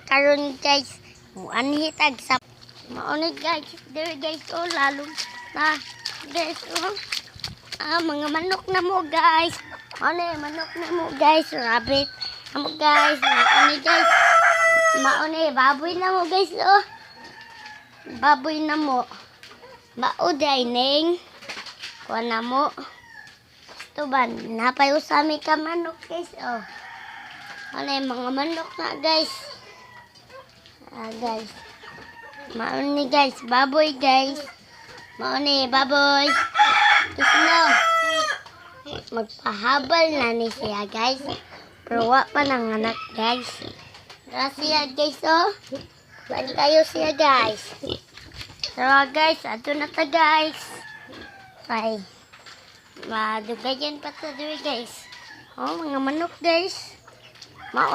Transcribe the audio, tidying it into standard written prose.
karon guys. Anhitag sa maunid guys. Dere guys oh lalo na guys oh. Mga manok na mo guys. Manok na mo guys. Rabbit na mo guys. Maunid guys. Maunid baboy na mo guys oh. Baboy na mo. Mauday ning. Kuha na mo. Ito ba? Napayo sa amin ka manok guys oh. Mga manok na guys. Guys. Mauni guys, baboy guys. Mauni baboy. Gusto no. Magpahabal na ni siya guys. Pero wa pa ng anak guys. Gracias guys oh. Balik kayo siya guys. So guys, ato na ta guys. Bye. Madugayan pa ta dito guys. Oh, mga manok guys. Mauna